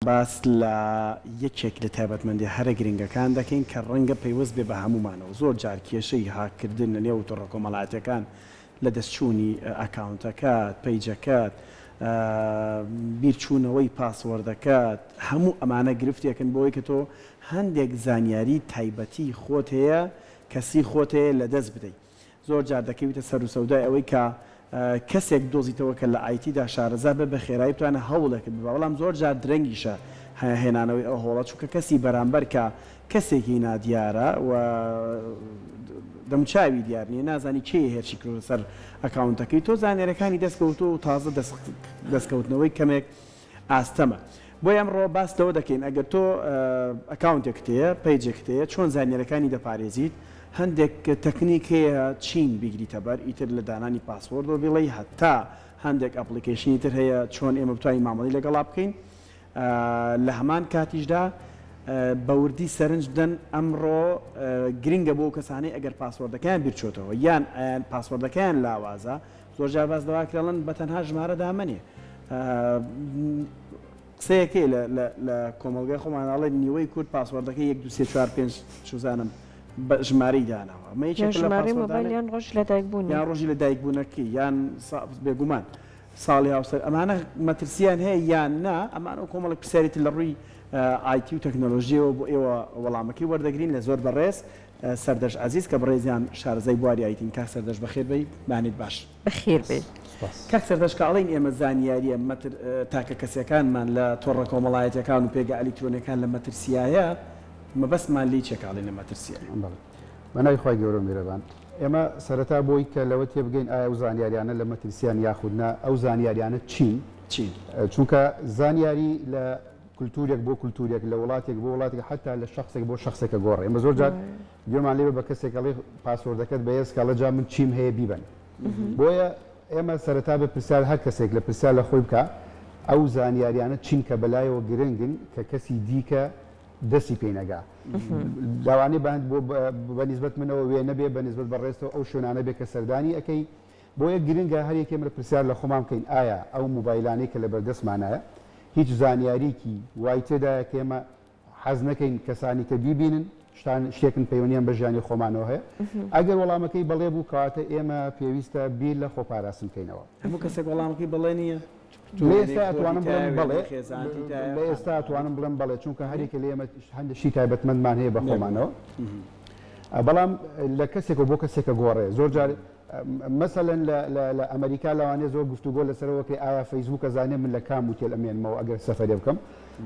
باس لە یەکێک لە تایبەتمەندی هەرە گرنگەکان دەکەین کە ڕەنگە پەیوەست بێ بە هەمومانەوە زۆر جار کێشەی هاکردن لە نێو تووڕە کۆمەڵایەتەکان لە دەستچوونی ئەکاونتەکەت پەیجەکەت بیرچوونەوەی پاسوەردەکەت هەموو ئەمانە گرفتێکن بۆی کە تۆ هەندێک زانیاری تایبەتی خۆت هەیە کەسی خۆت هەیە لە دەست بدەیت زۆر جار دەکەویتە سەر و سەودای ئەوەی کە کەسێک دۆزیتەوە کە لە ئایتیدا شارەزا بە بە خێرایی بتوانە هەوڵێکت بە بەڵام زۆر جار درەنگیشە هێنانەوەی ئەو هۆڵە چونکە کەسی بەرامبەر کە کەسێکی نادیارە و دەموچاوی دیار نیە نازانی کێ هێرشی کردو سەر ئەکاونتەکەی تۆ زانێرەکانی دەستکەوتو و تازە دەستکەوتنەوەی کەمێک ئاستەمە بۆ ئەمڕۆ باس لەوە دەکەین ئەگەر تۆ ئەکاونتێکت هەیە پەیجێکت هەیە چۆن زانێرەکانی دەپارێزیت هەندێک تەکنیک هەیە چین بیگریتە بەر ئیتر لە دانانی پاسوەردەوە بڵێ هەتا هەندێک ئەپلیکیشنی تر هەیە چۆن ئێمە بتوانین مامەڵی لەگەڵا بکەین لە هەمان کاتیشدا بەوردی سەرنج بدەن ئەمڕۆ گرنگە بۆ کەسانەی ئەگەر پاسوەردەکەیان بیرچۆتەوە یان پاسوەردەکەیان لاوازە زۆر جار باس دەواکرێڵن بەتەنها ژمارە دامەنێ قسەیەکەی لە کۆمەلگای خۆماناڵێ نیوەی کورد پاسوەردەکەی 1 2 3 4 5 شوزانم ژمارەی داناوە یان ڕۆژ لە دایکبوون یان ڕۆژی لە دایکبوونەکەی یان بێگومان ساڵی هاوسەر ئەمانە مەترسیان هەیە یان نا ئەمانە کۆمەڵک پرسیارێتی لە ڕووی ئایتی و تەکنۆلۆژیەوە بۆ ئێوە وەڵامەکەی وەردەگرین لە زۆر بەڕێز سەردەش عزیز کە بەڕێزیان شارەزای بواری ئایتین کاک سەردەش بەخێر بێی بانیت باش بەخێر بێت کاک سەردەش کە ئەڵێن ئێمە زانیاریە تاکە کەسەکانمان لە تۆڕە کۆمەڵایەتەکان و پێگە ئەلیکترۆنیەکان لە مەترسیایە مەبەستمان لی چێکاڵێن لە مەترسیە بەناوی خۆی گەورە میرەبان ئێمە سەرەتا بۆی کە لەوە تێبگەین ئایا ئەو زانیاریانە لە مەترسیان یاخودنا ئەو زانیاریانە چین چونکە زانیاری لە کولتورێک بۆ کولتورێک لە وڵاتێک بۆ وڵاتێک حتا لە شخصێک بۆ شخصێکە گۆڕێ ئێمە زۆر جار گوێمان لێ بە کەسێکەڵێ پاسوەردەکەت بەهێز کە لەجا من چیم هەیە بیبەن بۆیە ئێمە سەرەتا بە پرسیار هەر کەسێک لە پرسیار لە خۆی بکە ئەو زانیاریانە چین کە بەلایەوە گرنگن کە کەسی دیکە دەستی پێی نەگا داوانەی بە نسبەت منەوە وێ نەبێ بە نسبەت بەڕێستەوە ئەو شوێنانە بێ کە سەردانی ئەەکەی بۆیە گرنگە هەر یەکێم لە پرسیار لە خۆمان بکەین ئایا ئەو موبایلانەی کە لە بەردەستمانایە هیچ زانیاریکی وای تێدایە کە ئێمە حەز نەکەین کەسانی کە بیبینن شتێکن پەیوەنیان بە ژیانی خۆمانەوە هەیە ئەگەر وەڵامەکەی بەڵێ بوو کەواتە ئێمە پێویستە بیر لە خۆپاراستن بکەینەوە هەموو کەسێک وەڵامەکەی بەڵێ نییە ئێستا ئەتوانم بڵێم بڵێ لە ئێستا ئەتوانم بڵێم بڵێ چونکە هەرێکە لە ئێمە هەندێکی تایبەتمەندمان هەیە بە خۆمانەوە بەڵام لە کەسێکە بۆ کەسێکە گۆڕێ زۆر جار مەسەلەن لە ئەمریکا لەوانەیە زۆر گفتوگۆ لەسەرەوەکە ئایا فەیسبووک ئەزانێ من لە کام وتێل ئەمێنمەوە ئەگەر سەفەرێ بکەم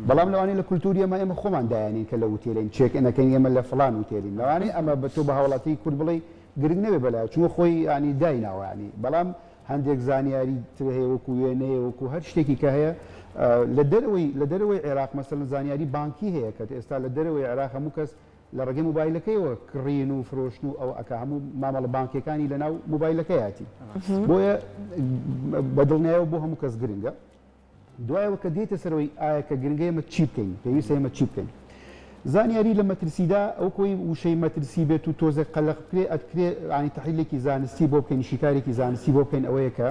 بەڵام لەوانەیە لە کولتوری ئێمە خۆمان دایانین کە لە وتێلین چێکەکەین ئێمە لە فڵان وتێلین لەوانەیە ئەمە بە تۆ بە هاوڵاتی کورد بڵێ گرنگ نەبێ بەلای چونکە خۆی ینی دایناوە ینی بەڵام هەندێک زانیاری تر هەیە وەکو وێنەیە وەکو هەر شتێکی کە هەیە لە دەرەوەی عێراق مەسەلەن زانیاری بانکی هەیە کە ئێستا لە دەرەوەی عێراق هەموو کەس لە ڕێگەی موبایلەکەیەوە کڕین و فرۆشتن و ئەو ئەکە هەموو مامەڵە بانکەکانی لەناو موبایلەکەیاتی بۆیە بەدڵنیایەوە بۆ هەموو کەس گرنگە دوایەوە کە دێتە سەرەوەی ئایا کە گرنگە ئێمە چی بکەین پێویستە ئێمە چی بکەین زانیاری لە مەترسیدا ئەو کۆی وشەی مەترسی بێت و تۆزە قەلق بکرێ ئەتکرێ ینی تەحلیلێکی زانستی بۆ بکەین شیکارێکی زانستی بۆ بکەین ئەوەیە کە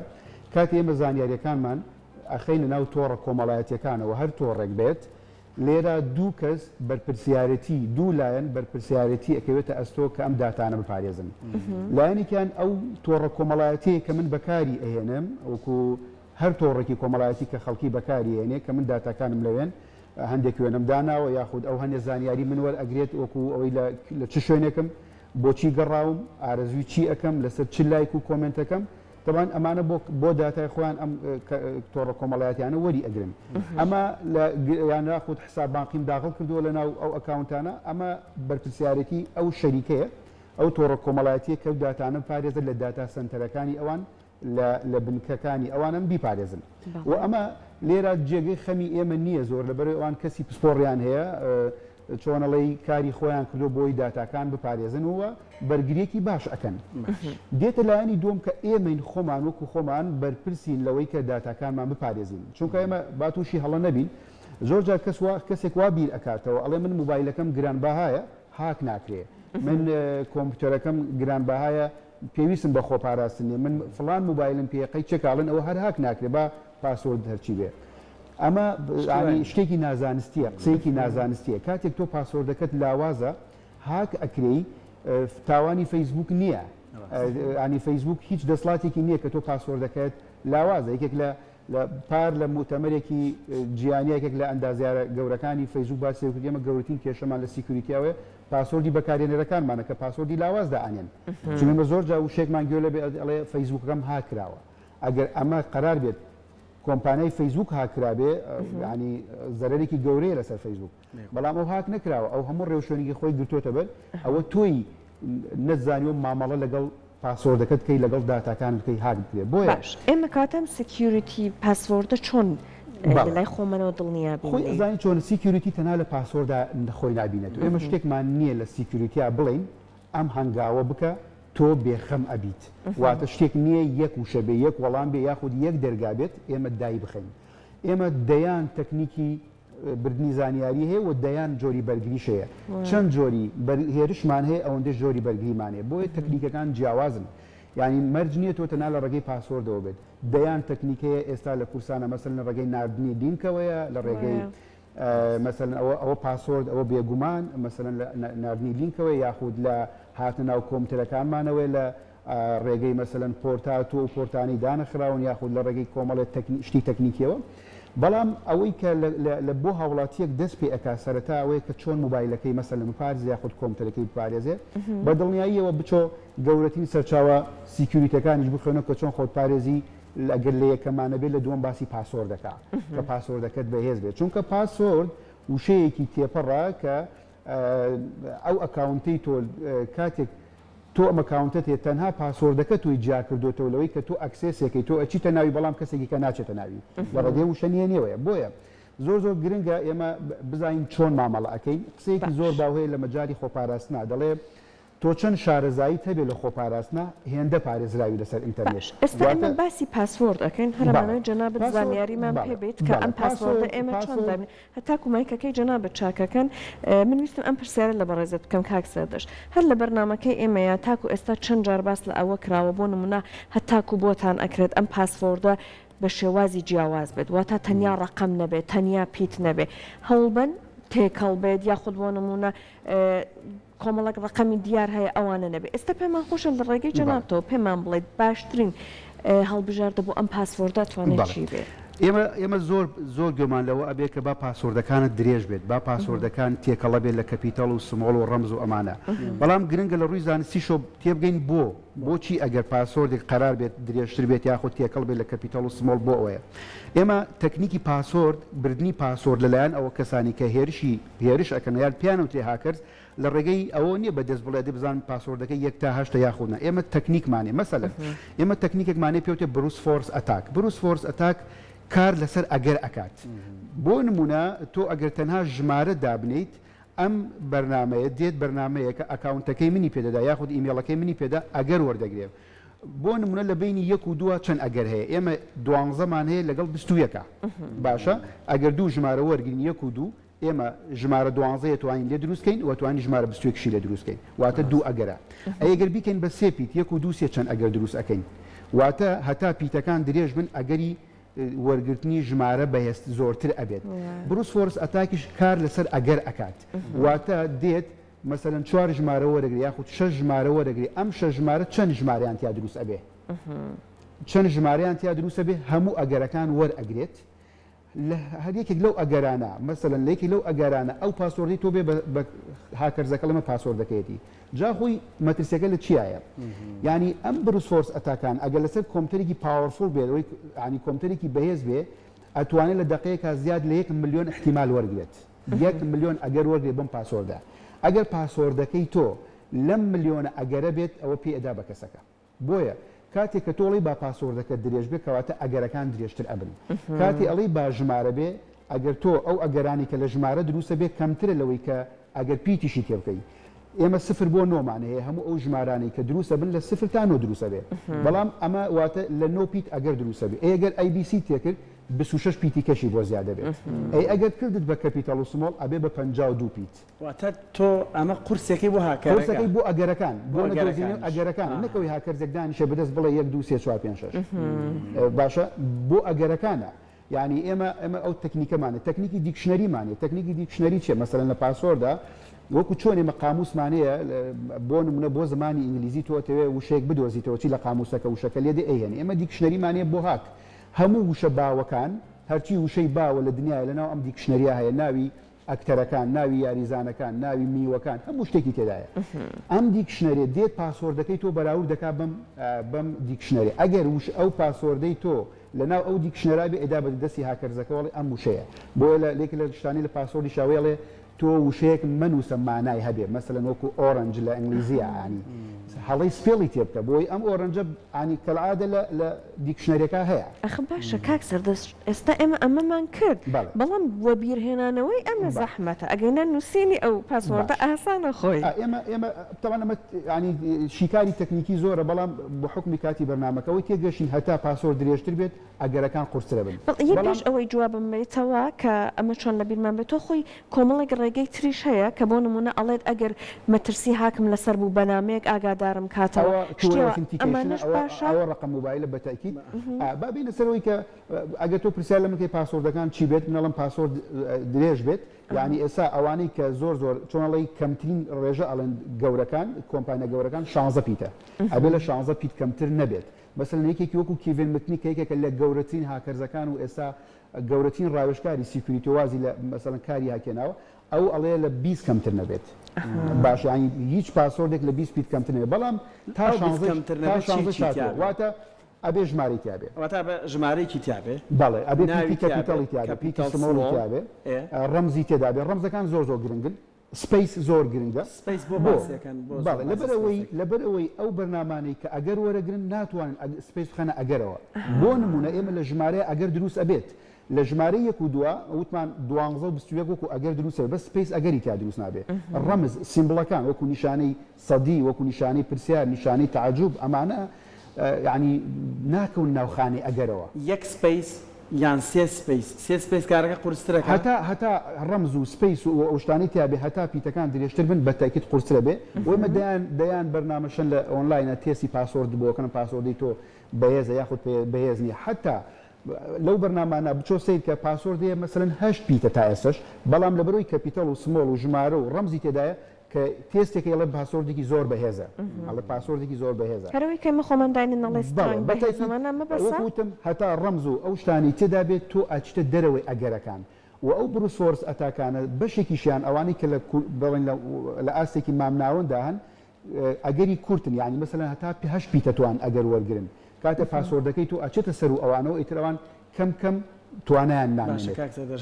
کاتی ئێمە زانیاریەکانمان ئەخەینە ناو تۆڕە کۆمەڵایەتیەکانەوە هەر تۆڕێک بێت لێرە دوو کەس بەرپرسیارەتی دوو لایەن بەرپرسیارەتی ئەکەوێتە ئەستۆ کە ئەم داتانە بپارێزن لایەنێکیان ئەو تۆڕە کۆمەڵایەتەیە کە من بەکاری ئەهێنم وەکو هەر تۆڕێکی کۆمەڵایەتی کە خەڵکی بەکاری هێنێ کە من داتاکانم لەوێن هەندێک وێنم داناوە یاخود ئەو هەندێک زانیاری من وەرئەگرێت وەکو ئەوەی لە چ شوێنێکم بۆچی گەڕاوم ئارەزوی چی ئەەکەم لەسەر چ لایک و کۆمنتەکەم طبعا ئەمانە بۆ داتای خۆیان ئەم تۆڕە کۆمەڵایەتیانە وەری ئەگرن ئەمە یان ناخود حساب بانقیم داخل کردووە لەناو ئەو ئەکاونتانە ئەمە بەرپرسیارەتی ئەو شەریکەیە ئەو تۆڕە کۆمەڵایەتیە کە داتانە پارێزن لە داتا سنتەرەکانی ئەوان لە بنکەکانی ئەوانم بیپارێزن و ئەمە لێرە جێگەی خەمی ئێمە نییە زۆر لەبەرەوەی ئەوان کەسی پسپۆڕیان هەیە چۆنەڵی کاری خۆیان کردو بۆی داتاکان بپارێزن وە بەرگریەکی باش ئەکەن دێتە لایەنی دوم کە ئێمەین خۆمان وەکو خۆمان بەرپرسین لەوەی کە داتاکانمان بپارێزین چونکە ئێمە باتوشی هەڵە نەبین زۆر جار کەسێک وا بیر ئەکاتەوە ئەڵێ من موبایلەکەم گرانبەهایە هاک ناکرێ من کۆمپیوتەرەکەم گرانبەهایە پێویستم بە خۆپاراستنی من فڵان موبایلم پێقەی چێکاڵن ئەوە هەر هاک ناکرێ با پاسوۆرد هەرچی بێ ئەمە شتێکی نازانستیە قسەیەکی نازانستیە کاتێک تۆ پاسۆردەکەت لاوازە هاک ئەکرێی تاوانی فەیسبوک نییە ینی فەیسبوک هیچ دەسڵاتێکی نییە کە تۆ پاسۆردەکەت لاوازە یەکێک لە پار لە مؤتەمەرێکی جیهانیەکێک لە ئەندازیارە گەورەکانی فەیسبوک باسی کرد ئێمە گەورەترین کێشەمان لە سیکوریتیاوێ پاسۆردی بەکارهێنەرەکانمانە کە پاسۆردی لاواز دائنێن چونمە زۆر جا وشێکمان گوێ لەبێ ئەڵێ فەیسبوکەکەم هاکراوە ئەگەر ئەمە قەرار بێت کۆمپانیای فەیسبوک هاکرابێ ینی زەرەرێکی گەورەیە لەسەر فەیسبوک بەڵام ئەو هاک نەکراوە ئەو هەموو ڕێوشێنێکی خۆی گرتوۆتە بەر ئەوە تۆی نەزانیوە مامەڵە لەگەڵ پاسۆردەکەت کەی لەگەڵ داتاکان بکەی هاک بکرێت بۆیە ئێمە کاتەم سکیوریتی پاسوۆردە چۆن لای خۆمەنەوە دڵنیا خۆی ئەزانی چۆن سیکیوریتی تەنها لە پاسۆردا خۆی نبینێت ئێمە شتێکمان نییە لە سیکیوریتیا بڵین ئەم هەنگاوە بکە تۆ بێخەم ئەبیت واتە شتێک نییە یەک وشە بێ یەک وەڵام بێ یاخود یەک دەرگا بێت ئێمە دای بخەین ئێمە دەیان تەکنیکی بردننی زانیاری هەیە و دەیان جۆری بەرگریش هەیە چەند جۆری هێرشمان هەیە ئەوەندە جۆری بەرگریمان هەیە بۆیە تەکنیکەکان جیاوازن ینی مەرج نییە تۆ تەنها لە ڕێگەی پاسۆردەوە بێت دەیان تەکنیکەیە ئێستا لە کورسانە مەسەن لە ڕێگەی نردنی لینکەوەیە لە ڕێگەی مەسەن ئەوە پاسۆرد ئەوە بێگومان مەسەن لە نردنی لینکەوەی یاخود لە هاتن ناو کۆمپیوتەرەکانمانەوەی لە ڕێگەی مەسەن پۆرتات و پۆرتانی دانەخراون یاخود لە ڕێگەی کۆمەڵێت شتی تەکنیکیەوە بەڵام ئەوەی کە لە بۆ هاوڵاتیەک دەست پێ ئەکا سەرەتا ئەوەیە کە چۆن موبایلەکەی مەسەن بپارێزێ یاخود کۆمپیوتەرەکەی بپارێزێ بە دڵنیاییەوە بچۆ گەورەترین سەرچاوە سیکیوریتەکانیش بخوێنەوە کە چۆن خۆت پارێزی ئەگەر لە یەکەمانە بێت لە دووەم باسی پاسۆردەکە کە پاسۆردەکەت بەهێز بێت چونکە پاسۆرد وشەیەکی تێپەڕا کە ئەو ئەکاونتەی تۆ کاتێک تۆ ئەمە کاونتت هێت تەنها پاسۆردەکە توی جا کردوتەوە لەوەی کە تۆ ئەکسسێکی تۆ ئەچیتە ناوی بەڵام کەسێکی کە ناچێتە ناوی لە ڕێگەی وشە نیێنەوەیە بۆیە زۆر گرنگە ئێمە بزانین چۆن مامەڵە ئەەکەین قسەیەکی زۆر باوهەیە لە مەجای خۆپاراستنا دەڵێ تۆ چەند شارەزایی هەبێت لە خۆپاراستنا هێندە پارێزراوی لەسەر ئینتەرنێت ئێستا ئێمە باسی پاسوۆرد ئەەکەین هەرمانەوەی جەنابەت زانیاریمان پێبێت کە ئەم پاسوۆردە ئێمە چۆن دابین هەتا کومایکەکەی جەنابەت چاکەکەن من ویستم ئەم پرسیارە لە بەڕێزت بکەم کاک سەردەش هەر لە بەرنامەکەی ئێمەیە تاکو ئێستا چەند جار باس لە ئەوە کراوە بۆ نمونە هەتاکو بۆتان ئەکرێت ئەم پاسوۆردە بە شێوازی جیاواز بێت واتە تەنیا ڕقم نەبێت تەنیا پیت نەبێت هەوڵبن تێکەڵ بێت یاخود بۆ نمونە کۆمەڵک ڕقمی دیار هەیە ئەوانە نەبێت ئێستا پێمان خۆشە لە ڕێگەی جەنابەتەوە پێمان بڵێت باشترین هەڵبژاردە بۆ ئەم پاسوۆردە توانێت چی بێت ئێمە زۆر گومان لەوە ئەبێ کە با پاسۆردەکانت درێژ بێت با پاسۆردەکان تێکەڵە بێت لە کەپیتەڵ و سمۆڵ و ڕەمز و ئەمانە بەڵام گرنگە لە ڕووی زانستیشۆ تێبگەین بۆچی ئەگەر پاسۆردێک قەرار بێت درێژتر بێت یاخود تێکەڵ بێت لە کەپیتەڵ و سمۆڵ بۆ ئەوەیە ئێمە تەکنیکی پاسۆرد بردننی پاسۆرد لەلایەن ئەوە کەسانی کە هێرش ئەەکەن یان پیانە و تێ هاکرز لە ڕێگەی ئەوە نییە بە دەست بڵێ بزان پاسۆردەکەی 1 تا 8 یاخودنا ئێمە تەکنیکمانێ مەسەلەن ئێمە تەکنیکێکمانێ پێوتێ بروس فۆرس ئەتاک بروس فۆرس ئەتاک کار لەسەر ئەگەر ئەکات بۆ نمونە تۆ ئەگەر تەنها ژمارە دابنیت ئەم بەرنمەیە دێت بەرنمەیە کە ئەکاونتەکەی منی پێدەدا یاخود ئیمێڵەکەی منی پێدا ئەگەر وەردەگرێت بۆ نمونە لە بینی 1 و 2 چەند ئەگەر هەیە ئێمە 12مان هەیە لەگەڵ 21 باشە ئەگەر دوو ژمارە وەرگین 1 و 2 ئێمە ژمارە 12 توانین لێ دروستکەین و توانانی ژمارە 21 لێ دروستکەین واتە دوو ئەگەرە ئەگەر بیکەین بە سێ پیت 1 و 2 چەند ئەگەر دروست ئەەکەین واتە هەتا پیتەکان درێژ بن ئەگەری وەرگرتنی ژمارە بەهێست زۆرتر ئەبێت بروس فۆرس ئەتاکیش کار لەسەر ئەگەر ئەکات واتە دێت مەسەرەن 4 ژمارە وەرەگری یاخود 6 ژمارە وەرەگری ئەم 6 ژمارە چەند ژمارەیان تیا دروست ئەبێ چەند ژمارەیان تیا دروست ئەبێ هەموو ئەگەرەکان وەرئەگرێت لە هەرێکێک لەو ئەگەرانە مەسەلەن لەیەکی لەو ئەگەرانە ئەو پاسۆردی تۆ بێ بە هاکەرزەکە لەمە پاسۆردەکەیەتی جا خۆی مەترسیەکە لە چیایە ینی ئەم بروس فۆرس ئەتاکان ئەگەر لەسەر کۆمپیوتەرێکی پاوەرفوڵ بێت ینی کۆمپیوتەرێکی بەهێز بێ ئەتوانێت لە دقەیەکە زیاد لە 1 ملیۆن احتیمال وەرگێت 1 ملیۆن ئەگەر وەرگێت بم پاسۆردە ئەگەر پاسۆردەکەی تۆ لەم ملیۆنە ئەگەرە بێت ئەوە پێ ئەدا بە کەسەکە بۆیە کاتێک کە تۆڵی با پاسۆردەکە درێژ بێ کەواتە ئەگەرەکان درێژتر ئەبن کاتی ئەڵی با ژمارە بێ ئەگەر تۆ ئەو ئەگەرانی کە لە ژمارە دروستە بێ کەمترە لەوەی کە ئەگەر پیتیشی تێ بکەی ئێمە 0 بۆ 9مان هەیە هەموو ئەو ژمارانی کە دروستە بن لە 0 تا 9 دروستە بێ بەڵام ئەمە واتە لە 9 پیت ئەگەر دروستە بێ ئەگەر ABC تێکرد 26 پیتی کەشی بۆ زیادە بێت ئەگەر کردت بە کەپیتەڵ و سمۆڵ ئەبێ بە 52 پیت واتە تۆ ئەمە قورسێکی بۆ هاکەرەکەی بۆ ئەگەرەکان بۆ ئەگەرەکان نەکەوەی هاکەرزێکدانیشە بەدەست بڵێ 1 2 3 4 5 6 باشە بۆ ئەگەرەکانە يعني ئێمە ئەو تەکنیکەمانە تەکنیکی دیکشنەریمانێ تەکنیکی دیکشنەری چێ مەسەلەن لە پاسۆردا وەکو چۆن ئێمە قاموسمانەیە بۆ نمونە بۆ زمانی ئینگلیزی تۆ دەوێت وشەیەک بدۆزیتەوە چی لە قاموسەکە وشەکە لێدە ئەیهێنی ئێمە دیکشنەریمانەیە بۆ هاک هەموو وشە باوەکان هەرچی وشەی باوە لە دنیای لەناو ئەم دیکشنەریە هەیە ناوی ئەکتەرەکان ناوی یاریزانەکان ناوی میوەکان هەموو شتێکی تێدایە ئەم دیکشنەرێ دێت پاسۆردەکەی تۆ بەراورد دەکات بەم دیکشنەرێ ئەگەر ئەو پاسۆردەی تۆ لەناو ئەو دیکشنەرا بێ ئێدا بە دەستی هاکەرزەکەوەڵی ئەم وشەیە بۆ لێک لە شتانی لە پاسۆردی شاوێڵێ تۆ وشەیەک منووسە مانای هەبێ مەسەلەن وەکو ئۆرنج لە ئەنگلیزیە ینی هەڵی سپێڵی تێ بکە بۆی ئەم ئۆرنجە ینی کەلعادە لە دیکشنەرێکا هەیە ئەخ باشە کاک سەردەست ئێستا ئێمە ئەمەمان کرد بەڵام وە بیرهێنانەوەی ئەمە زەحمەتە ئەگەنە نووسینی ئەو پاسوۆردە ئاسانە خۆی ئێمە تەوان ئەمە ینی شیکاری تەکنیکی زۆرە بەڵام بە حکمی کاتی بەرنامەکەەوەی تێگەشین هەتا پاسۆر درێژتر بێت ئەگەرەکان قورسرە بن پێش ئەوەی جوابم بێتەوە کە ئەمە چۆن لە بیرمان بێت تۆ خۆی کۆمەڵێک ڕێگەی تریش هەیە کە بۆ نمونە ئەڵێت ئەگەر مەترسی هاکم لەسەر بوو بەنامەیەک ئاگادارم کاتەوە ئەمانش باشە ئەوە ڕقم موبایلە بەتاکید بابینە سەرەوەی کە ئەگەر تۆ پرسیار لە منکەی پاسۆردەکان چی بێت منەڵم پاسۆرد درێژ بێت یعنی ئێستا ئەوانەی کە زۆر چۆنەڵی کەمترین ڕێژە ئەڵێن گەورەکان کۆمپانیا گەورەکان 16 پیتە ئەبێ لە 16 پیت کەمتر نەبێت مەسەلەن یەکێکی وەکو کیڤن متنی کەیکێکە لە گەورەترین هاکەرزەکان و ئێستا گەورەترین ڕاوێژکاری سیکوریتی وازی لە مەسەلەن کاری هاکێناوە ئەو ئەڵێ لە 20 کەمتر نەبێت باش ینی هیچ پاسۆردێک لە 20 پیت کەمتر نەبێت بەڵام تا 16 واتە ئەبێ ژمارەی تیاابێ ژمارەیەکی تیاابێ بەڵێ ئەبێ پیتی کەپیتەڵی تیاابێ پیتی سمۆڵی تیاابێ ڕەمزی تێدابێ ڕەمزەکان زۆر گرنگن سپیس زۆر گرنگە لەبەرەوەی ئەو بەرنامانەی کە ئەگەر وەرەگرن ناتوانن سپیس بخەنە ئەگەرەوە بۆ نمونە ئێمە لە ژمارەیە ئەگەر دروست ئەبێت لە ژمارە 1 و 2 وتمان 12 وەکو ئەگەر دروستە بە سپیس ئەگەری تا دروست نابێت ڕەمز سیمبڵەکان وەکو نیشانەی سەدی وەکو نیشانەی پرسیار نیشانەی تعجب ئەمانە ینی ناکەون ناوخانەی ئەگەرەوە یەک سپیس یان سێ سپیس کارەکە قورسترەکە هەتا ڕەمز و سپیس و ئەوشتانی تیاابێ هەتا پیتەکان درێژتر بن بە تاکید قورسرە بێ وەمە دەیان بەرنامەشن لە ئۆنلاینە تێسی پاسۆرد بۆکەن پاسۆردی تۆ بەهێزە یاخود بەهێزنی حتا لەو بەرنامانە بچۆ سیر کە پاسۆردەیە مەسەلەن 8 پیتە تا ئێستش بەڵام لەبەرەوەی کەپیتەڵ و سمۆڵ و ژمارە و ڕەمزی تێدایە کە تێستێکی لە پاسۆردێکی زۆر بەهێزە ئەڵە پاسۆردێکی زۆر بەهێزە هەروەی کە مەخۆمەندانی نەڵێستان وەکوتم هەتا ڕەمز و ئەو شتانی تێدا بێت تۆ ئاچتە دەرەوەی ئەگەرەکان و ئەو بروسۆرس ئەتاکانە بەشێکیشیان ئەوانەی کە بڵێن لە ئاستێکی مامناوەندا هەن ئەگەری کورتن یعنی مەسەلەن هەتا 8 پیتە توان ئەگەر وەرگرن کاتە پاسۆردەکەی تۆ ئەچێتە سەر و ئەوانەوە ئیترەوان کەم توانایان نامێنێت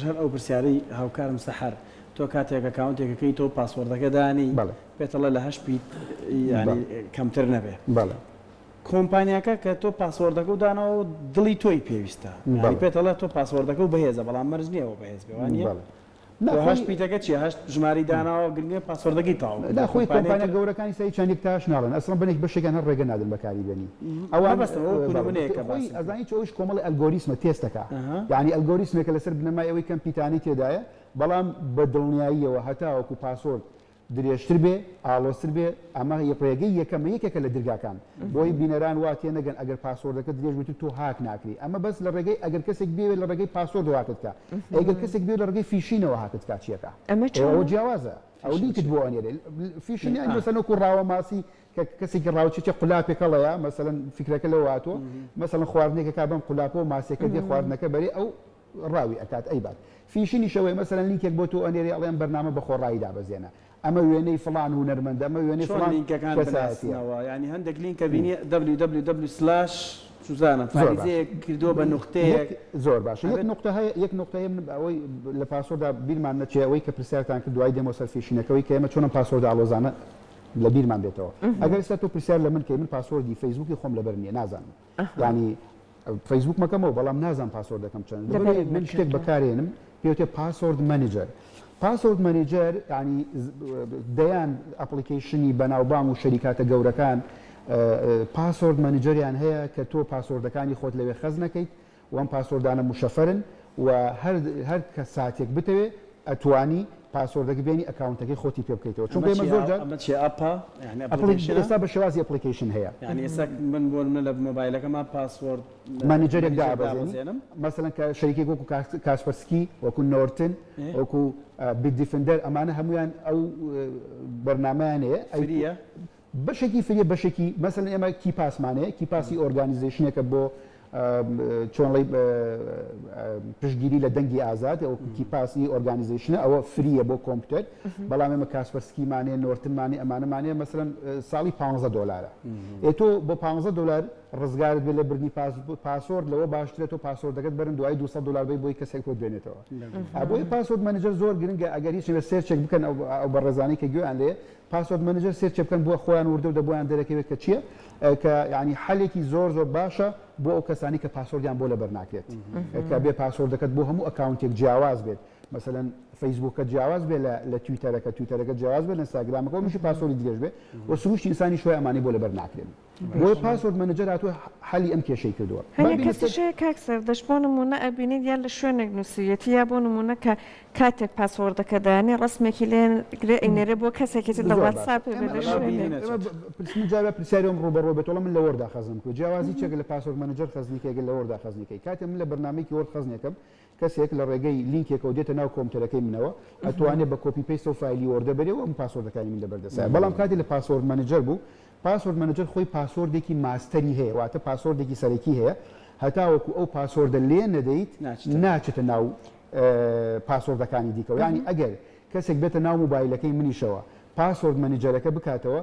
هەر ئەو پرسیارەی هاوکارم سەحەر تۆ کاتێک ئەکاونتێکەکەی تۆ پاسوەردەکە دانی پێتەڵە لە 8 پیت کەمتر نەبێ کۆمپانیاکە کە تۆ پاسوەردەکە و دانەوە دڵی تۆی پێویستە پێتەڵە تۆ پاسوەردەکە و بەهێزە بەڵام مەرج نییەوە بەهێز بێوانە هەشت پیتەکە چیە هەشت ژماری داناوە گرنگە پاسوەردەکەی تاو خۆی کۆمپانیا گەورەکانی سای چەندێک تاش ناڵن ئەسڵ بنێک بەشێکان هەر ڕێگە نادن بەکاری بێنی ئەوان ئەزانی ئەوش کۆمەڵی ئەلگۆریسمە تێستەکە یعنی ئەلگۆریسمێکە لەسەر بنەمای ئەوەی کەم پیتانی تێدایە بەڵام بە دڵنیاییەوە هەتاوەکو پاسۆرد درێژتر بێ ئالۆستر بێ ئەمە ڕێگەی یەکەمە یەکێکە لە دەرگاکان بۆی بینەران وا تێ نەگەن ئەگەر پاسۆردەکە درێژ بێت تۆ هاک ناکری ئەمە بەس لە ڕێگەی ئەگەر کەسێک بێ لە ڕێگەی پاسۆرد هاکتکە ئەگەر کەسێک بێ لە ڕێگەی فیشینەوە هاکتکە چیەکە ئەوە جیاوازە ئەو لیکت بۆ ئەنێرێ فیشینیان بەسەنەوەکو ڕاوە ماسی کە کەسێکی ڕاوچێکە قولاپێکەڵەیە مەسەلەن فکرەکە لەوە هاتووە مەسەلەن خواردنێکەکە بەم قولاپە و ماسێکە دێ خواردنەکە بەرێ ئەو ڕاوی ئەکات ئەیبات فیشینی شەوەی مەسەلەن لیکێک بۆ تۆ ئەنێری ئەڵێن بەرنامە بە خۆڕایی دابەزێنە ئەمە وێنەی فڵان هونەرمەندە ئەمە وێنەی فڵان لینکەکان بناسنەوە ینی هەندێک لینکە بینی www/ سوزانە فاریزەیەک کردووە بە نوختەیەک زۆر باشە یەک نقطەیە من ئەوەی لە پاسۆردا بیرمان نەچێ ئەوەی کە پرسیارتان کرد دوای دێمە سەر فیشینەکەەوەی کە ئێمە چۆنە پاسۆردا ئاڵۆزانە لە بیرمان بێتەوە ئەگەر ئێستا تۆ پرسیار لە من کە من پاسۆردی فەیسبووکی خۆم لەبەر نییە نازانم ینی فەیسبووک مەکەمەوە بەڵام نازانم پاسۆردەکەم چەند من شتێک بەکارێنم پێوتێ پاسۆرد مانیجەر پاسۆرد مانیجەر ینی دەیان ئەپلیکیشنی بەناوبانگ و شەریکاتە گەورەکان پاسۆرد مانیجەریان هەیە کە تۆ پاسۆردەکانی خۆت لەوێ خەز نەکەیت وەم پاسۆردانە مشەفەرن و هەر کە ساتێک بتەوێ ئەتوانی پاسۆردەکە بێنی ئەکاونتەکەی خۆتی پێ بکەیتەوە چون ئێمە زۆر ئێستا بە شێوازی ئەپلیکیشن هەیە یعنی ئێستا من بۆ منە لە مۆبایلەکەمە پاسوۆرد مانیجەرێک دابەزێنم مثلا کە شەریکێک وەکو کاسپەرسکی وەکو نۆرتن وەکو بیت دیفندەر ئەمانە هەمویان ئەو بەرنامەیان هەیە بەشێکی فریە بەشێکی مەسەن ئێمە کی پاسمانەیە کی پاسی ئۆرگانیزیشنێکە بۆ چۆنڵی پشتگیری لە دەنگی ئازاد ئەو کی پاسی ئۆرگانیزیشنە ئەوە فریە بۆ کۆمپیوتەر بەڵام ئێمە کاسپەرسکیمانێ نۆرتنمانی ئەمانەمانەیە مەسەن ساڵی $15 تۆ بۆ $15 ڕزگارت بێ لە بردنی پاسۆرد لەوە باشترێت تۆ پاسۆردەکەت بەرن دوای $200 بۆی کەسێک بۆ بێنێتەوە بۆی پاسۆرد مەنیجەر زۆر گرنگە ئەگەر هیچ سێرچێک بکەن ئەو بەڕێزانەی کە گوێیان لێ پاسۆرد مەنیجەر سێرچ بکەن بۆ خۆیان وردە و دەبۆیان دەرەکەوێت کە چییە کە ینی حلێکی زۆر باشە بۆ ئەو کەسانی کە پاسۆردیان بۆ لەبەر ناکرێت کە بێ پاسۆردەکەت بۆ هەموو ئەکاونتێک جیاواز بێت مثلا فیسبوکە جیاواز بێ لە تویتەرەکە جیاواز بێ لە ئینستاگرامەکە و میشه پاسۆردی درێژ بێ و سروشتی ئینسانی شوێ ئەمانی بۆ لەبەر ناکرێن بۆ پاسۆرد مەنیجەر هاتووە حەلی ئەم کێشەی کردووە هەیە کەسیشەیە کاکسەر دەش بۆ نمونە ئەبینیت یان لە شوێنێک نووسیەتی یا بۆ نمونە کە کاتێک پاسۆردەکە دایانێ ڕسمێکی لێن ئینێرە بۆ کەسێکی لە واتساپ لە شوێنێک جاوە پرسیارم ڕوبەڕۆ بێتەوە من لە وەردا خەزم کرد جیاوازی چێک لە پاسۆرد مەنیجەر خەزنیکێک لە وەردا خەزنیکەی کاتێ من لە بەرنامەیەکی وەرد خەزنێکم کەسێک لە ڕێگەی لینکێکە و دێتە ناو کۆمپیوتەرەکەی منەوە ئەتوانێت بە کۆپی پێست و فایلی وەردە بەرێەوە ئەم پاسۆردەکانی من لەبەردەسایە بەڵام کاتی لە پاسۆرد مەنیجەر بوو پاسۆرد مەنیجەر خۆی پاسۆردێکی ماستەری هەیە واتە پاسۆردێکی سەرەکی هەیە هەتاوەکو ئەو پاسۆردە لێ نەدەیت ناچێتە ناو پاسۆردەکانی دیکەەوە ینی ئەگەر کەسێک بێتە ناو موبایلەکەی منیشەوە پاسۆرد مەنیجەرەکە بکاتەوە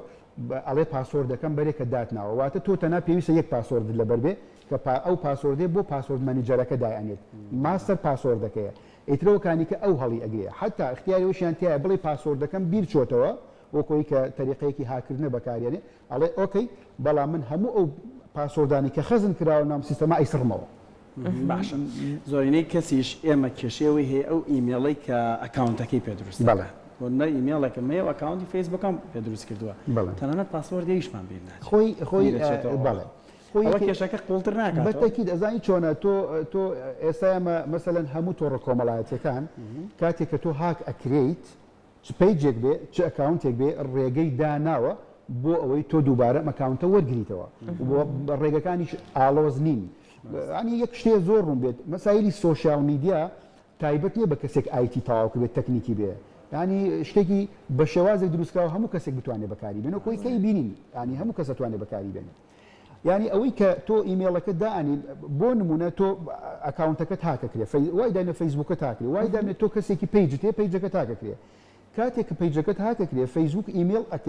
ئەڵێ پاسۆردەکەم بەرێکە داتناوە واتە تۆ تەنها پێویستە یەک پاسۆرد لەبەر بێ کە ئەو پاسۆردێ بۆ پاسۆرد مەنیجەرەکە دایانێت ماستەر پاسۆردەکەیە ئیترەوەکانی کە ئەو هەڵی ئەگرێ حتا اختیاریوەشیان تایە بڵێ پاسۆردەکەم بیر چۆتەوە وەکۆی کە تەریقەیەکی هاکردنە بەکارێنێ ئەڵێ ئۆکەی بەڵام من هەموو ئەو پاسۆردانی کە خەزم کراوە نام سیستەما ئەیسڕمەوە باشن زۆرینەی کەسیش ئێمە کێشەوەی هەیە ئەو ئیمێڵی کە ئەکاونتەکەی پێدروست بەڵێ بۆ نە ئیمێڵێکە مێ و ئەکاونتی فیسبوکم پێدروست کردووە تەنانەت پاسوەردێکیشمان بیر ناچێت خۆی بەڵێ ئەوە کێشەکە قوڵتر ناکات بەتەکی دەزانی چۆنە تۆ ئێستا ئێمە مەسەلەن هەموو تۆڕە کۆمەڵایەتیەکان کاتێک کە تۆ هاک ئەکرێیت چ پەیجێک بێ چ ئەکاونتێک بێ ڕێگەی داناوە بۆ ئەوەی تۆ دووبارە ئەکاونتە وەرگریتەوە ڕێگەکانیش ئاڵۆز نین ئەنی یەک شتێ زۆر ڕوون بێت مەسایلی سۆشیال میدیا تایبەت نییە بە کەسێک ئایتی تاواکە بێت تەکنیکی بێ ینی شتێکی بە شێوازێک دروستکراوە هەموو کەسێک بتوانێت بەکاری بێنەوە کۆی کەی بینین ینی هەموو کەس دەتوانێت بەکاری بێنێت ینی ئەوەی کە تۆ ئیمێڵەکە دانی بۆ نمونە تۆ ئەکاونتەکە تاکەکرێ وای داینە فیسبوکە تاکرێ وای دامێت تۆ کەسێکی پیجت هەیە پیجەکە تاکەکرێ کاتێک کە پیجەکەت هاکەکرێ فیسبوک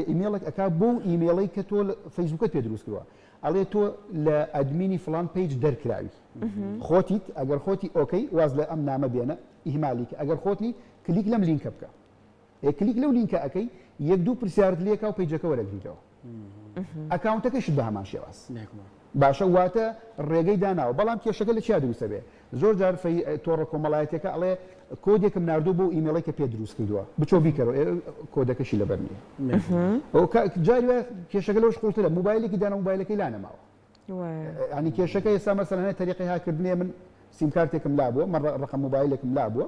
ئیمێڵێک ئەک بۆ ئیمێڵی کە تۆ فیسبوکت پێ دروست کردووە ئەڵێ تۆ لە ئەدمینی فلان پیج دەرکراوی خۆتیت ئەگەر خۆتی ئۆکەی واز لە ئەم نامە بێنە ئیهمالیکە ئەگەر خۆتنی کلیک لەم لینکە بکە کلیک لەو لینکە ئەەکەی یەک دوو پرسیارت لێکا و پیجەکە وەرەگریتەوە ئەکاونتەکەشت بە هەمان شێواز باشە واتە ڕێگەی داناوە بەڵام کێشەکە لە چیا دروستە بێ زۆر جار تۆڕە کۆمەڵایەتەکە ئەڵێ کۆدێکم نردوو بۆ ئیمێڵی کە پێ دروست کردووە بچۆ بیکەرەوە کۆدەکەشی لەبەر نییە جاری کێشەکە لەوش قوڵترە موبایلێکی دانا موبایلەکەی لا نەماوە ینی کێشەکە ئێستا مەسەلەنە تەریقی هاکردنێ من سیمکارتێکم لابووە من ڕقم موبایلێکم لابووە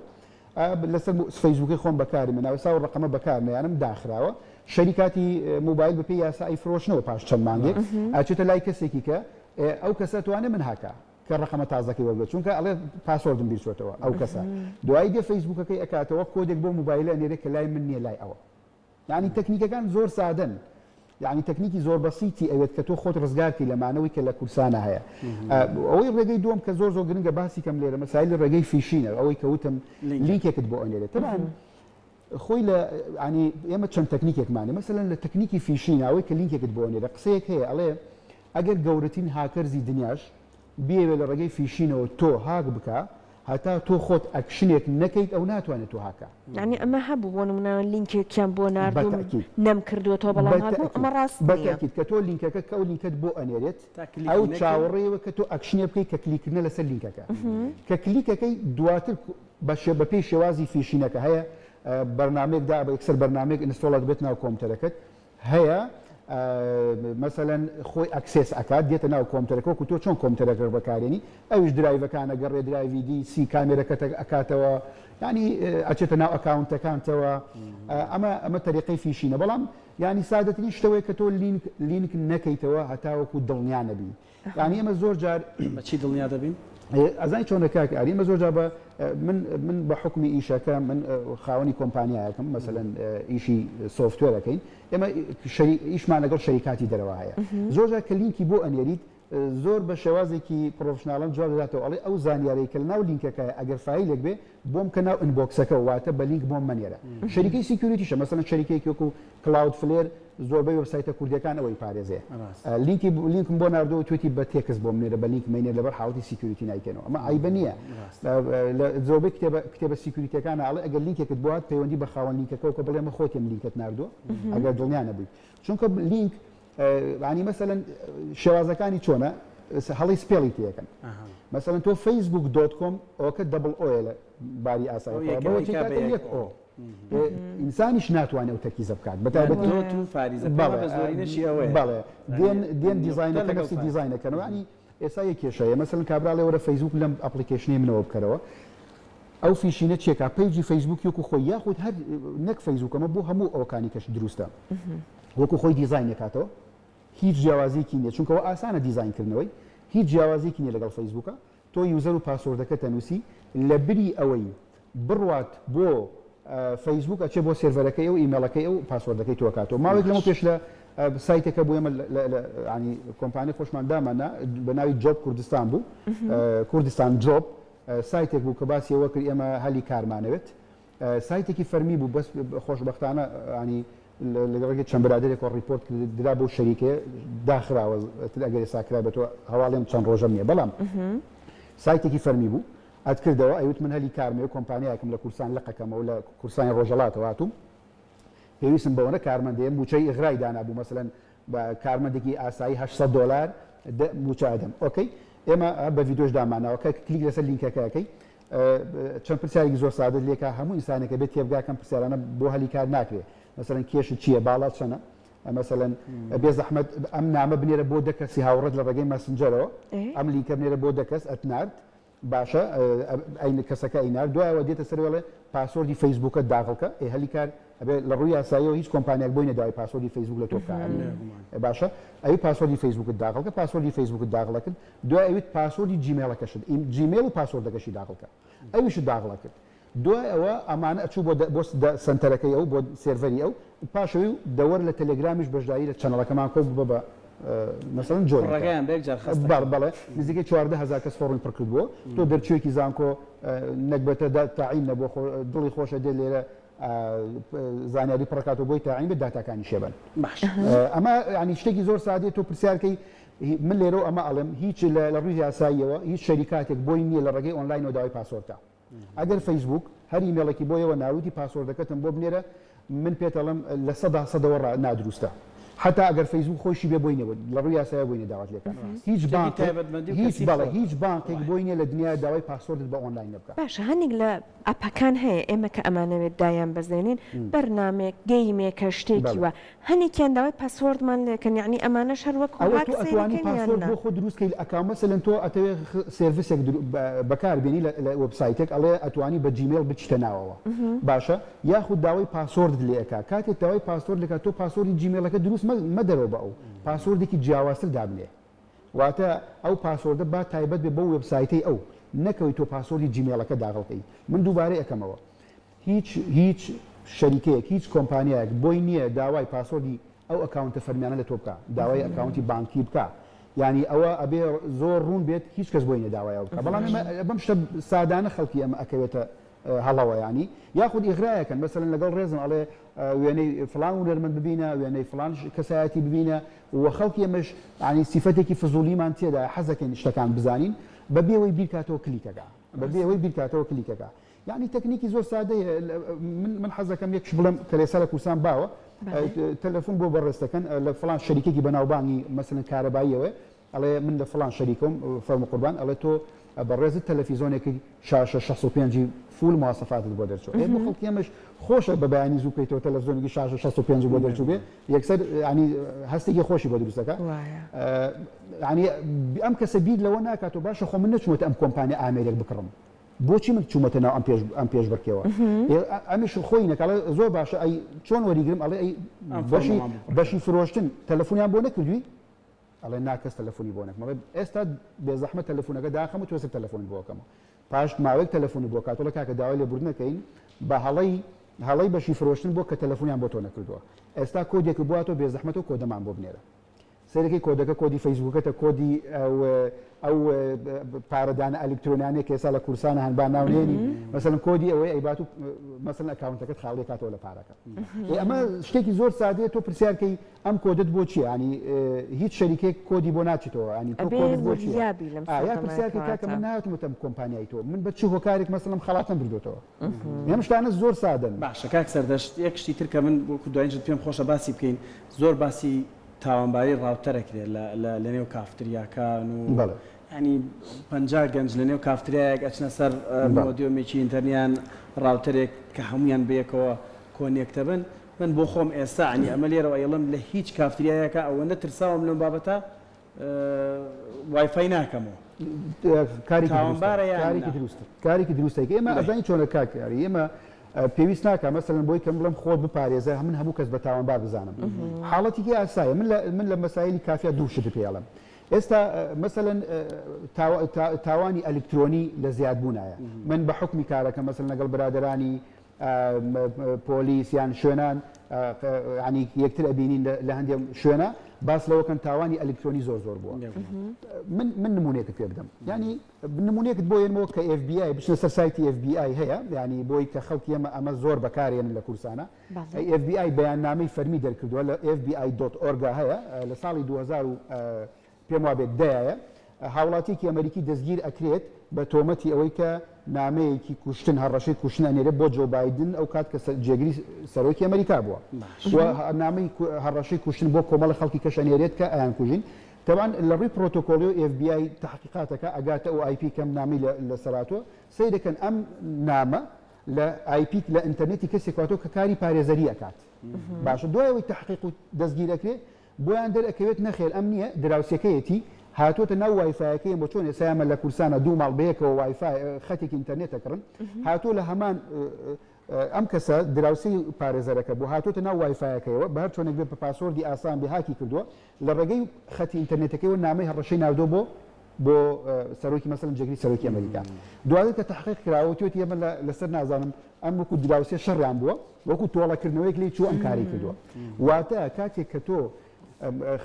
لەسەر فەیسبووکی خۆم بەکاری من ئەوسا و ڕقمە بەکارنیانم داخراوە شەریکاتی موبایل بەپێی یاسا ئەیفرۆشنەوە پاش چەند مانگێک ئاچێتە لای کەسێکی کە ئەو کەسە توانێت من هاکە کە ڕقمە تازەکەی وەرگێت چونکە ئەڵێ پاسۆردم بیرچۆتەوە ئەو کەسە دوای دێ فەیسبووکەکەی ئەکاتەوە کۆدێک بۆ موبایلە ئەنێرە کە لای من نییە لای ئەوە یعنی تەکنیکەکان زۆر سادەن یعنی تەکنیکی زۆر بەسیتی ئەوێت کە تۆ خۆت ڕزگارکی لەمانەوەی کە لە کورسانە هەیە ئەوەی ڕێگەی دووەم کە زۆر گرنگە باسی کەم لێرە مەسایل ڕێگەی فیشینە ئەوەی کەوتم لینکێکت بۆ ئەنێرێت تەمان خۆی لە ینی ئێمە چەند تەکنیکێکمانێ مەسەلەن لە تەکنیکی فیشینە ئەوەی کە لینکێکت بۆ ئەنێرە قسەیەک هەیە ئەڵێ ئەگەر گەورەترین هاکەرزی دنیاش بێوێ لە ڕێگەی فیشینەوە تۆ هاک بکە هەتا تۆ خۆت ئەکشنێک نەکەیت ئەو ناتوانێت تۆ هاکە یعنی ئەمە هەبوو بۆ نمونەوە لینکێکیان بۆ نردوم نەم کردوەوە بەڵام ئەمە ڕاست بەتاکید کە تۆ لینکەکە کە ئەو لینکت بۆ ئەنێرێت ئەو چاوەڕێوە کە تۆ ئەکشنێ بکەیت کە کلیکردنە لەسەر لینکەکە کە کلیکەکەی دواتر بەپێی شێوازی فیشینەکە هەیە بەرنامێکدا بە یەکسەر بەرنامێک ئینستۆڵەت بێت ناو کۆمپیوتەرەکەت هەیە مثلەن خۆی ئەکسس ئەکات دێتە ناو کۆمپیوتەرەکە و تۆ چۆن کۆمپیوتەرەکە بەکارێنی ئەوش درایڤەکانە گەڕێ درایڤی دیسی کامێرەکەت ئەکاتەوە ینی ئەچێتە ناو ئەکاونتەکانتەوە ئەمە تەریقەی فیشینە بەڵام ینی سادەترین شتەوەی کە تۆ لینک نەکەیتەوە هەتاوەکو دڵنیا نەبی ینی ئەمە زۆر جار بەچی دڵنیا دەبین ئەزای چۆنە کاکاری ئەمە زۆر جار بە من بە حکمی ئیشەکە من خاوەنی کۆمپانیایەکەم مەسەلەن ئیشی سۆفتوێرەکەین ئێمە ئیشمان لەگەڵ شەریکاتی دەرەوە هەیە زۆر جار کە لینکی بۆ ئەنێریت زۆر بە شێوازێکی پرۆفشناڵم جواب دەداتەوە ئەڵێ ئەو زانیارەی کە ناو لینکەکە ئەگەر فایلێک بێ بۆم کە ناو ئینبۆکسەکە واتە بە لینک بۆم منێرە شەریکەی سیکیوریتیشە مەسەلەن شەریکەیەکی وەکو کلاود فلێر زۆربەی وەبسایتە کوردیەکان ئەوەی پارێزێ لینکم بۆ ناردەوە توێتی بە تێکس بۆ منێرە بە لینک مینێر لەبەر حاڵەتی سیکیوریتی نایکەنەوە ئەمە عیبە نییە زۆربەی کتێبە سیکیوریتیەکانە ئاڵێ ئەگەر لینکێکت بوات پەیوەندی بە خاوەن لینکەکەەوە کە بڵێمە خۆتیم لینکت ناردووە ئەگەر دڵنیا نەبووی چونکە لینک ینی مەسەلەن شێوازەکانی چۆنە هەڵی سپێڵی تێەکەن مەسەلەن تۆ facebook.com ئەوکە دەبڵ ئۆە لە باری ئاسایی یەک ئۆ ئینسانیش ناتوانێت و تەرکیزە بکات بەتابەتی دێن دیزاینەکە نفسی دیزاینەکەنەوە ینی ئێستا یە کێشەیە مەسەلەن کابراڵێ وەرە فەیسبوک لەم ئەپلیکیشنی منەوە بکەرەوە ئەو فیشینە چێکا پیجی فەیسبوک وەکو خۆی یاخود هەر نەک فەیسبوکەمە بۆ هەموو ئەوکانی کەش دروستە وەکو خۆی دیزاینەکاتەوە هیچ جیاوازیکی نییە چونکەەوە ئاسانە دیزاینکردنەوەی هیچ جیاوازیکی نیە لەگەڵ فەیسبوکە تۆ یوزەر و پاسۆردەکە تەنووسی لە بری ئەوەی بڕوات بۆ فەیسبوک ئەچێ بۆ سێڤەرەکەی و ئیمێڵەکەی ئەو پاسۆردەکەی تۆکاتەوە ماوەیەک لەمە پێش لە سایتێکە بۆ ئێمە ینی کۆمپانیای خۆشمان دامانە بە ناوی جۆب کوردستان بوو کوردستان جۆب سایتێک بوو کە باسی ئەوە کرد ئێمە هەلی کارمانەوێت سایتێکی فەرمی بوو بەس خۆشبەختانە ینی لەگەڵ چەند برادێک ڕیپۆرت درا بۆ شەریکێ داخراوە ئەگەر ساکرا بێتەوە هەواڵێم چەند ڕۆژەم نییە بەڵام سایتێکی فەرمی بوو ئەتکردەوە ئەوت من هەلی کارمێ کۆمپانیاکەم لە کورسان لەقەکەمەوە لە کورسانی ڕۆژەڵاتەوە هاتووم پێویستم بەوەنە کارمەندەیە موچەی ئغرای دانابوو مەسەلەن بە کارمەندێکی ئاسایی $800 موچادەم ئۆکەی ئێمە بە ڤیدۆش دامانەوە کە کلیک لەسەر لینکەکەەکەی چەند پرسیارێکی زۆر سادە لێکە هەموو ئینسانێکە بێت تێبگاکەم پرسیارانە بۆ هەلی کار ناکرێت مثلا کێشت چییە باڵات چەنە مثلا بێ زەحمەت ئەم نامە بنێرە بۆ دەکەسی هاوڕێت لە ڕێگەی مەسنجەرەوە ئەم لیکە بنێرە بۆ دەکەس ئەتنارد باشە ئەین کەسەکە ئەینار دوایەوە دێتە سەرێڵێ پاسۆردی فەیسبوکە داخڵکە هەلی کار لە ڕووی یاساییەوە هیچ کۆمپانیاک بۆی نەداوای پاسۆردی فەیسبوک لە تۆ بکاری باشە ئەوی پاسۆردی فەیسبوکت داخڵکە پاسۆردی فەیسبوکت داخڵەکرد دوای ئەویت پاسۆردی جیمێڵەکەشت جیمێل و پاسۆردەکەشی داخڵکە ئەویشت داخڵەکرد دوای ئەوە ئەمانە ئەچوو بۆ سنتەرەکەی ئەو بۆ سێڤەری ئەو پاشەوی دەوەر لە تەلێگرامیش بەشداری لە چەنەڵەکەمان کۆ بە مثلا جۆر بەڵێ نزیکەی 14,000 کەس فۆڕی پڕ کردبووە تۆ دەرچوویەکی زانکۆ نەکبەتە تاعین نەبووە دڵی خۆشە دێت لێرە زانیاری پڕکات و بۆی تاعین بە داتاکانی شێبن ئەمە ینی شتێکی زۆر سادێت تۆ پرسیارکەی من لێرە ئەمە ئەڵێم هیچ لە ڕووی یاساییەوە هیچ شەریکاتێک بۆی نییە لە ڕێگەی ئۆنلاینەوە داوای پاسۆردە ئەگەر فەیسبوک هەر ئیمێڵێکی بۆیەوە ناوتی پاسۆردەکەتم بۆ بنێرە من پێتەڵم لە 100% نادروستە حتا ئەگەر فەیسبوک خۆشی بێ بۆی نەوە لە ڕووی یاسایە بۆی نەداوات لێکان هیچ بانکێک بۆی نیە لە دنیای داوای پاسۆردت بە ئۆنلاین بکات باشە هەنێک لە ئەپەکان هەیە ئێمە کە ئەمانەوێت دایان بەزێنین بەرنامێک گەیمێکە شتێکی وە هەنێکیان داوای پاسۆردمان لێکەن یعنی ئەمانەش هەر وەک پاسۆرد بۆ خۆ دروستکەی ئەکاو مەسەلەن تۆ ئەتەوێ سێڤیسێک بەکاربێنی لە وەبسایتێک ئەڵێ ئەتوانی بە جیمێل بچتە ناوەوە باشە یاخود داوای پاسۆردت لێ ئەکا کاتێک داوای پاسۆرد لەکات تۆ پاسۆردی جیمێلەکە دروست مەدەرەوە بە ئەو پاسۆردێکی جیاوازتر دابنێ واتە ئەو پاسۆردە با تایبەت بێ بە وێبسایتەی ئەو نەکەوی تۆ پاسۆردی جیمێلەکە داخڵکەی من دووبارەی ئەەکەمەوە هیچ شەریکەیەک هیچ کۆمپانیایەک بۆی نییە داوای پاسۆردی ئەو ئەکاونتە فەرمیانە لە تۆ بکە داوای ئەکاونتی بانکی بکە ینی ئەوە ئەبێ زۆر ڕوون بێت هیچ کەس بۆی نەداوایەوە بکە بەڵام بەم شتە سادانە خەڵکی ئەمە ئەکەوێتە هەڵەوە ینی یاخود ئیغرایەکەن مەسەلەن لەگەڵ ڕێزم ئەڵێ وێنەی فلان هونەرمەند ببینە وێنەی فلان کەسایەتی ببینە و خەڵکی ئەمەش ینی سیفەتێکی فزولیمان تێدا حەزەکەن شتەکان بزانین بەبێەوەی بیرکاتەوە کلیکەکە بەبێەوەی بیرکاتەوە کلیکەکە یعنی تەکنیکی زۆر سادەیە من حەزەکەم یەکش بڵم کە لێسا لە کورسان باوە تەلەفۆن بۆ بەڕێستەکەن لە فلان شەریکێکی بەناوبانگی مەسەلەن کارەباییەوە ئەڵێ من لە فلان شەریکۆم فەرمو قوربان ئەڵێ تۆ بەڕێزت تەلەڤیزۆنێکی شاشە 65 فول مواصفاتت بۆ دەرچوو بۆ خەڵکی ئەمەش خۆشە بە بەیانی زوو بکەیتەوە تەلەڤیزۆنێکی شاشە 65 بۆ دەرچوو بێ یەکسەر ینی هەستێکی خۆشی بۆ دروستەکە ینی ئەم کەسە بیر لەوە ناکاتەوە باشە خۆ من نەچوومەتە ئەم کۆمپانیا ئامێرێک بکڕم بۆچی من چوومەتە ناو ئەم پێشبڕکەوە ئەمیش خۆی نەکڵێ زۆر باشە ئەی چۆن وەریگرم ئەڵێ ئەی بەشی فرۆشتن تەلەفۆنیان بۆ نەکردووی ئەڵێ ناکەس تەلەفۆنی بۆ نەکەم ئێستا بێزەحمەت تەلەفۆنەکە داخەم و توێسە تەلەفۆن بۆکەمەوە پاش ماوەیەک تەلەفۆنی بۆ کاتۆڵە کاکە داوای لێبوردنەکەین بە هەڵەی بەشی فرۆشتن بۆ کە تەلەفۆنیان بۆ تۆ نەکردووە ئێستا کۆدێک بواتەوە بێزەحمەت و کۆدەمان بۆ بنێرە سەرەکی کۆدەکە کۆدی فەیسبووکەتە کۆدی ئەو پارەدانە ئەلکترۆنیانێک کێسا لە کورسانە هەنبان ناونێنی مەسەڵەن کۆدی ئەوەی ئەیبات و مەسەڵەن ئەکاونتەکەت خاڵی کاتەوە لە پارەکە ئەمە شتێکی زۆر سادەیە تۆ پرسیارکەی ئەم کۆدت بۆ چیە ینی هیچ شەریکێک کۆدی بۆ ناچێتەوە ینی تۆ کۆدت بۆ چیە یا پرسیارکەی کاکە من نهاتمەوە کۆمپانیای تۆ من بە چی هۆکارێک مەسەڵەن خەڵاتم بردوێتەوە ئەم شتانە زۆر سادەن باشە کاک سەردەشت یەک شتی تر کە من وەکو دوایینجت پێم خۆشە باسی بکەین زۆر باسی تاوانباری ڕاوتەرەکرێت لە نێو کافتریاکان و ینی 50 گەنج لە نێو کافتریایەک ئەچنە سەر مۆدیۆمێکی ئینتەرنیان ڕاوتەرێک کە هەمویان بەیەکەوە کۆنێکتە بن من بۆ خۆم ئێستا عنی ئەمە لێرەوە ئەڵم لە هیچ کافتریایەکە ئەوەندە ترساوم لەم بابەتە وایفای ناکەمەوە کارێکی دروستێک ئێمە ئەزانی چۆنە کاکاری ئێمە پێویست ناکە مەسەڵەن بۆی کەم بڵم خۆت بپارێزە من هەموو کەس بە تاوانبار بزانم حاڵەتێکی ئاسایە من لە مەسایلی کافیا دوو شت پێڵم ئێستا مەسەڵەن تاوانی ئەلکترۆنی لە زیادبوونایە من بە حکمی کارەکە مەسەڵەن لەگەڵ برادرانی پۆلیس یان شوێنان ینی یەکتر ئەبینین لە هەندێک شوێنە باس لەوەکەن تاوانی ئەلکترۆنی زۆر بووە من نمونێکت پێ بدەم ینی نمونێکت بۆ ێنەوە کە FBI بچنە سەر سایتی FBI هەیە ینی بۆی کە خەڵکی ئەمە زۆر بەکارێنن لە کورسانە FBI بەیاننامەی فەرمی دەرکردووە لە FBI.org هەیە لە ساڵی 2000 پێم وابێت دایە هاوڵاتێکی ئەمریکی دەستگیر ئەکرێت بە تۆمەتی ئەوەی کە نامەیەکی کوشتن هەڕەشەی کوشتن ئەنێرێت بۆ جۆ بایدن ئەو کات کە جێگری سەرۆکی ئەمریکا بووە نامەی هەڕەشەی کوشتن بۆ کۆمەڵە خەڵکی کەش ئەنێرێت کە ئایان کوژین تەوان لە ڕووی پرۆتۆکۆلی و FBI تحقیقاتەکە ئەگاتە ئەو IP کەم نامی لە سەراتۆ سەی دەکەن ئەم نامە لە IP لە ئینتەرنێتی کەسێکاتۆ کە کاری پارێزەری ئەکات باشە دوایەوەی تحقیق و دەستگیرەکرێت بۆیان دەرەکەوێت نەخێر ئەم نییە دراوسەکەیەتی هاتوۆتە ناو وایفایەکەی بۆ چۆن ئێسایمە لە کورسانە دوو ماڵ بەیەکەوە وایفای خەتێکی ئینتەرنێتەکردن هاتوۆ لە هەمان ئەم کەسە دراوسی پارێزەرەکە بۆ هاتوۆتە ناو وایفایەکەیەوە بە هەر چۆنێک بێت بە پاسۆردی ئاسان بێ هاکی کردووە لە ڕێگەی خەتی ئینتەرنێتەکەیەوە نامەی هەڕەشەی ناودۆ بۆ سەرۆکی مەسەڵەن جێگری سەرۆکی ئەمریکا دوای کە تحقیق کراوە توێتی ئێمە لەسەر نازانم ئەم وەکو دراوسێ شەڕیان بووە وەکو تۆڵەکردنەوەیەک لێ چوو ئەم کاری کردووە واتە کاتێک کە تۆ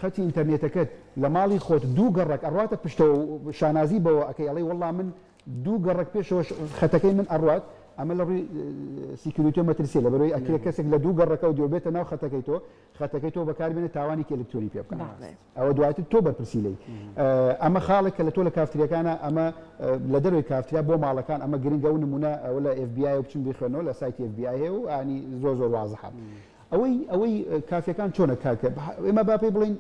خەتی ئینتەرنێتەکەت لە ماڵی خۆت دوو گەڕک ئەڕاتە پشتەوە شانازی بەوە ئەکەی ئەڵێ وەڵام من دوو گەڕک پێشەوە خەتەکەی من ئەڕات ئەمە لە ڕووی سیکیوریتیۆ مەترسیە لە بەرەوەی ئەکرێ کەسێک لە دوو گەڕەکە و دیۆبێتە ناو خەتەکەی تۆ بەکاربێنێت تاوانی ئەلکترۆنی پێ بکەن ئەوە دوایتر تۆ بەرپرسی لێی ئەمە خاڵێک کە لە تۆ لە کافتریەکانە ئەمە لە دەروی کافتریا بۆ ماڵەکان ئەمە گرنگە و نمونە ئەوە لە FBI بچین بخوێنەوە لە سایتی FBI هەیە و ئانی زۆر وازەحە ئەوەی کافیەکان چۆنە کاکە ئێمە با پێی بڵین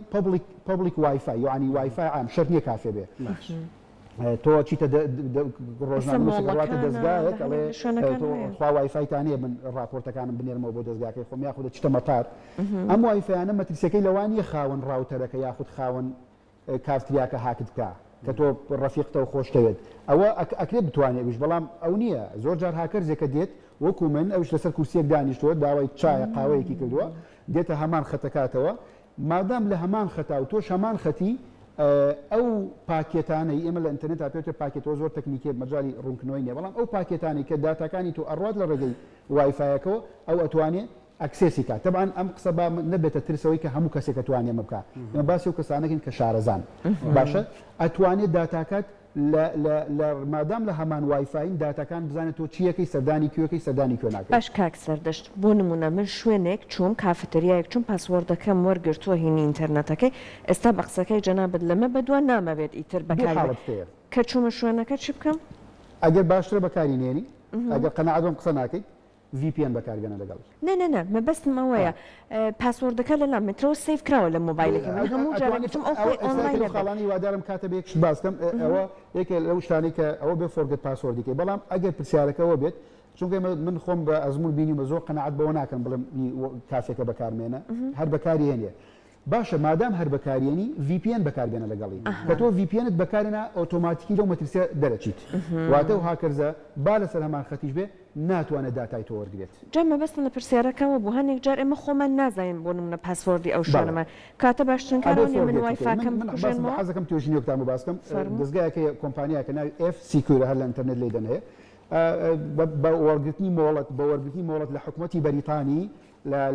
پبلیک وایفای یعنی وایفای عام شەرت نییە کافێ بێ تۆ چیتە ڕۆژنامەواتە دەستگایەک ئەڵێ خوا وایفایتانەیە من ڕاپۆرتەکانم بنێرمەوە بۆ دەستگاکەی خۆم یاخودە چتە مەتار ئەم وایفایانە مەترسیەکەی لەوانیە خاوەن ڕاوتەرەکە یاخود خاوەن کافتریاکە هاکت بکە کە تۆ ڕەفیقتەوە خۆشتەوێت ئەوە ئەکرێت بتوانێت وش بەڵام ئەو نییە زۆر جار هاکەرزێکە دێت وەکو من ئەوش لەسەر کورسیەک دانیشتووە داوای چایە قاوەیەکی کردووە دێتە هەمان خەتەکاتەوە مادام لە هەمان خەتا و تۆش هەمان خەتی ئەو پاکێتانەی ئێمە لە ئینتەرنێت پێێتە پاکێتەوە زۆر تەکنیکێ مەجای ڕوونکردنەوەی نیە بەڵام ئەو پاکێتانی کە داتاکانی تۆ ئەڕات لە ڕێگەی وایفایەکەەوە ئەو ئەتوانێت ئەکسێسی کات تەبان ئەم قسە نەبێتە ترسەوەی کە هەموو کەسێک توانێ مەبکە ئێمە باسی و کەسانەکەین کە شارەزان باشە ئەتوانێت داتاکات لە مادام لە هەمان وایفاین داتەکان بزانێت تۆ چیەکەی سەردانی کوێەکەی سەردانی کوێ ناکەیت باش کاک سەردەشت بۆ نمونە من شوێنێک چوون کافەتەریایەک چوون پاسوەردەکەم وەرگرتووە هینی ئینتەرنێتەکەی ئێستا بە قسەکەی جەنابەت لەمە بەدوان نامەوێت ئیتر بەکار کە چوومە شوێنەکە چی بکەم ئەگەر باشترە بەکاری نێنی ئەگەر قەنەعەت بەم قسە ناکەیت VPN بەکاربێنە لەگەڵ نه مەبەستم ئەوەیە پاسوەردەکە لە لامێترەوە سیف کراوە لە مۆبایلەکە هەموو جارێکم ئەو خۆی ئۆنلاین خاڵانی وادارم کاتە بێک باسکەم ئەوە یەکێک لەو شتانی کە ئەوە بێ فۆرگەت پاسوەردیکەی بەڵام ئەگەر پرسیارەکەەوە بێت چونکە من خۆم بە ئەزمون بینیمە زۆر قەنەعەت بەوە ناکەم بڵێم کافێکە بەکارمێنە هەر بەکاری هێنێ باشە مادام هەر بەکارێنی VPN بەکاربێنە لەگەڵی کە تۆ VPNت بەکارێنە ئۆتۆماتیکی لەو مەترسیە دەرەچیت واتە و هاکەرزە با لەسەر هەمان خەتیش بێ ناتوانێت داتای تۆ وەرگێت جا مەبەستم لە پرسیارەکەەوە بوو هەندێک جار ئێمە خۆمان نازانین بۆ نمونە پاسوەردی ئەو شوێنەمان کاتە باشترین کارەوە من وایفاکەم بکوژێنمەوە حەزەکەم توێژینێک تام باسکەم دەستگایەکە کۆمپانیاکە ناوی F Secure هەر لە ئینتەرنێت لێ دەنێ بە وەرگرتنی مۆڵەت لە حکوومەتی بەریتانی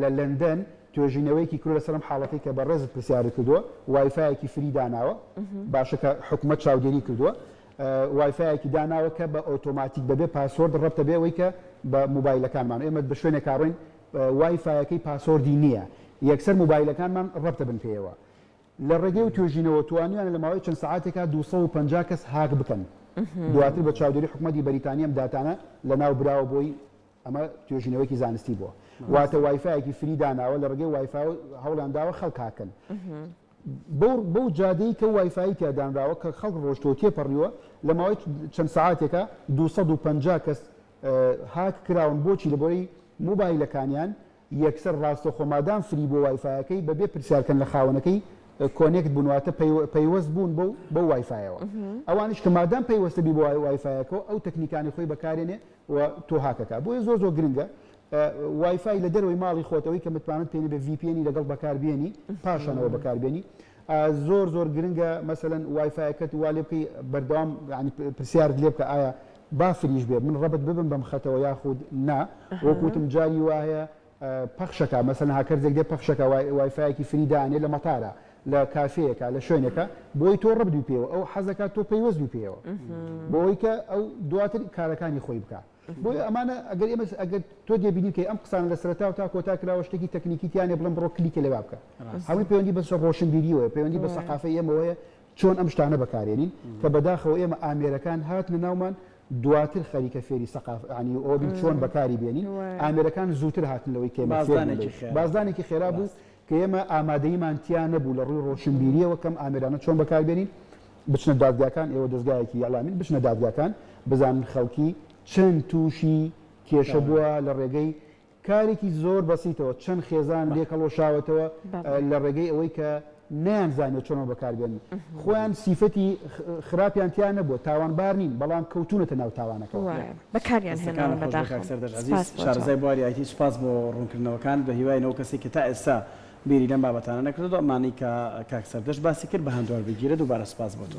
لە لەندەن توێژینەوەیکی کرد لەسەرم حاڵەتی کە بە ڕێزت پرسیاری کردووە وایفایەکی فری داناوە باشە کە حکوومەت چاودێری کردووە وایفایەکی داناوە کە بە ئۆتۆماتیک بەبێ پاسۆرد ڕەبتە بێ ئەوەی کە بە موبایلەکانمان ئێمە بە شوێنێک کاڕۆین وایفایەکەی پاسۆردی نییە یەکسەر موبایلەکانمان ڕەبتە بن پێیەوە لە ڕێگەی و توێژینەوە توانیان لە ماوەی چەند سەعاتێکا 250 کەس هاک بکەن دواتر بە چاودێری حکوومەتی بەریتانیەم داتانە لە ناو براوە بۆی ئەمە توێژینەوەیکی زانستی بووە واتە وایفایەکی فری داناوە لە ڕێگەی وایفا هەوڵانداوە خەڵک هاکەن بەو جادەی کە وایفایی تیادانراوە کە خەڵک ڕۆژتۆ تێپەڕیوە لە ماوەی چەند سەعاتێکە 250 کەس هاک کراون بۆچی لەبەرەی موبایلەکانیان یەکسەر ڕاستەخۆ مادام فری بۆ وایفایەکەی بەبێ پرسیارکەن لە خاوەنەکەی کۆنێکت بوونواتە پەیوەست بوون بەو وایفایەوە ئەوانش کە مادام پەیوەستەبی بۆ وایفایەکەەوە ئەو تەکنیکانی خۆی بەکارێنێ و تۆ هاکەکە بۆیە زۆر گرنگە وایفای لە دەروی ماڵی خۆتەوەی کە متمانت پێێنێ بە VPN لەگەڵ بەکاربیێنی پاشانەوە بەکاربیێنی زۆر گرنگە مەسەلەن وایفایەکەت وا لێ بکەی بەردەوام پرسیارت لێ بکە ئایا با فریش بێ من ڕەبت ببم بەم خەتەوە یاخود نا وەکوتم جاری وایە پەخشەکە مەسەلەن هاکەرزێک دێ پەخشەکە وایفایەکی فری دانێ لە مەتارە لە کافەیەکە لە شوێنێکە بۆی تۆ ڕبدوی پێوە ئەو حەزەکە تۆ پەیوەستبی پێوە بۆی کە ئەو دواتر کارەکانی خۆی بکە بۆیە ئەمانە ئەگەر تۆ دێبینی کە ئەم قسانە لە سەرەتا تا کۆتا کراوە شتێکی تەکنیکیتیانێ بڵم بڕۆ کلیکە لێوا بکە هەمووی پەیوەندی بە ڕۆشنبیریەوە پەیوەندی بە سەقافەی ئێمەوەیە چۆن ئەم شتانە بەکارێنین کە بەداخەوە ئێمە ئامێرەکان هاتنە ناومان دواتر خەریکە فێری سەقافانی ئۆبین چۆن بەکاری بێنین ئامێرەکان زووتر هاتن لەوەی کێمە بازدانێکی خێرا بوو کە ئێمە ئامادەیمان تیان نەبوو لە ڕووی ڕۆشنبیریەوە کەم ئامێرانە چۆن بەکاربێنین بچنە دادگاکان ئێوە دەستگایەکی یاڵامین بچنە دادگاکان بزانن خەڵکی چەند تووشی کێشە بووە لە ڕێگەی کارێکی زۆر بەسیتەوە چەند خێزان لێکەڵۆشاوەتەوە لە ڕێگەی ئەوەی کە نەیانزانێت چۆنەوە بەکاربێنن خۆیان سیفەتی خراپیان تیان نەبووە تاوانبار نین بەڵام کەوتونەتە ناو تاوانەکەەوە بەکاریان هێنان بەداخەوە شارەزای بواری ئایتی سوپاس بۆ ڕوونکردنەوەکان بە هیوایەوە کەسێکی تا ئێستا بیری لەم بابەتانە نەکردو ئەمانی کە کاکسەر دەست باسی کرد بە هەندوار بگیرە دووبارە سوپاس بۆ تۆ.